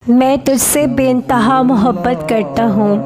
میں تجھ سے بے انتہا محبت کرتا ہوں۔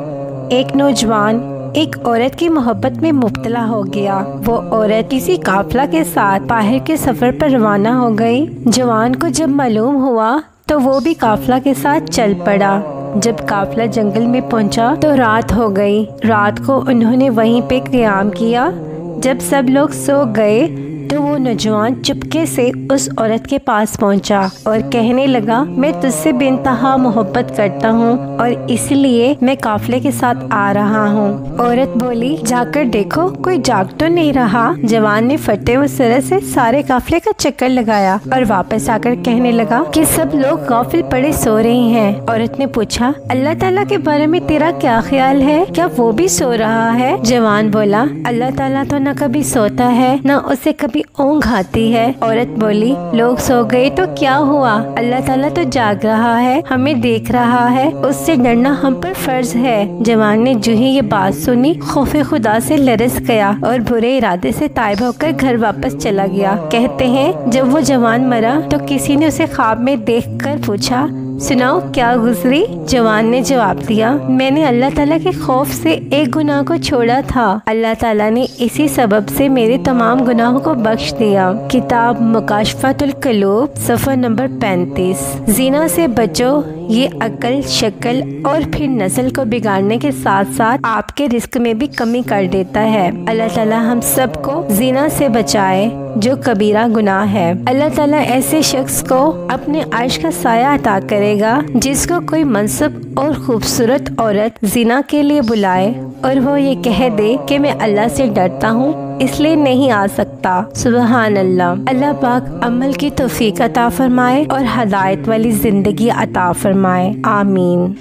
ایک نوجوان ایک عورت کی محبت میں مبتلا ہو گیا۔ وہ عورت کسی قافلہ کے ساتھ باہر کے سفر پر روانہ ہو گئی۔ جوان کو جب معلوم ہوا تو وہ بھی قافلہ کے ساتھ چل پڑا۔ جب قافلہ جنگل میں پہنچا تو رات ہو گئی۔ رات کو انہوں نے وہیں پہ قیام کیا۔ جب سب لوگ سو گئے تو وہ نوجوان چپکے سے اس عورت کے پاس پہنچا اور کہنے لگا، میں تجھ سے بے انتہا محبت کرتا ہوں اور اس لیے میں قافلے کے ساتھ آ رہا ہوں۔ عورت بولی، جا کر دیکھو کوئی جاگ تو نہیں رہا۔ جوان نے پھٹے ہوئے سر سے سارے قافلے کا چکر لگایا اور واپس آ کر کہنے لگا کہ سب لوگ غافل پڑے سو رہے ہیں۔ عورت نے پوچھا، اللہ تعالیٰ کے بارے میں تیرا کیا خیال ہے؟ کیا وہ بھی سو رہا ہے؟ جوان بولا، اللہ تعالیٰ تو نہ کبھی سوتا ہے نہ اسے کبھی اونگ آتی ہے۔ عورت بولی، لوگ سو گئے تو کیا ہوا؟ اللہ تعالیٰ تو جاگ رہا ہے، ہمیں دیکھ رہا ہے، اس سے ڈرنا ہم پر فرض ہے۔ جوان نے جو ہی یہ بات سنی خوف خدا سے لرز گیا اور برے ارادے سے تائب ہو کر گھر واپس چلا گیا۔ کہتے ہیں جب وہ جوان مرا تو کسی نے اسے خواب میں دیکھ کر پوچھا، سناؤ کیا گزری؟ جوان نے جواب دیا، میں نے اللہ تعالیٰ کے خوف سے ایک گناہ کو چھوڑا تھا، اللہ تعالیٰ نے اسی سبب سے میرے تمام گناہوں کو بخش دیا۔ کتاب مکاشفۃ القلوب، صفحہ نمبر 35۔ زنا سے بچو، یہ عقل، شکل اور پھر نسل کو بگاڑنے کے ساتھ ساتھ آپ کے رزق میں بھی کمی کر دیتا ہے۔ اللہ تعالیٰ ہم سب کو زنا سے بچائے جو کبیرہ گناہ ہے۔ اللہ تعالیٰ ایسے شخص کو اپنے عرش کا سایہ عطا کرے گا جس کو کوئی منصب اور خوبصورت عورت زنا کے لیے بلائے اور وہ یہ کہہ دے کہ میں اللہ سے ڈرتا ہوں اس لیے نہیں آ سکتا۔ سبحان اللہ۔ اللہ پاک عمل کی توفیق عطا فرمائے اور ہدایت والی زندگی عطا فرمائے، آمین۔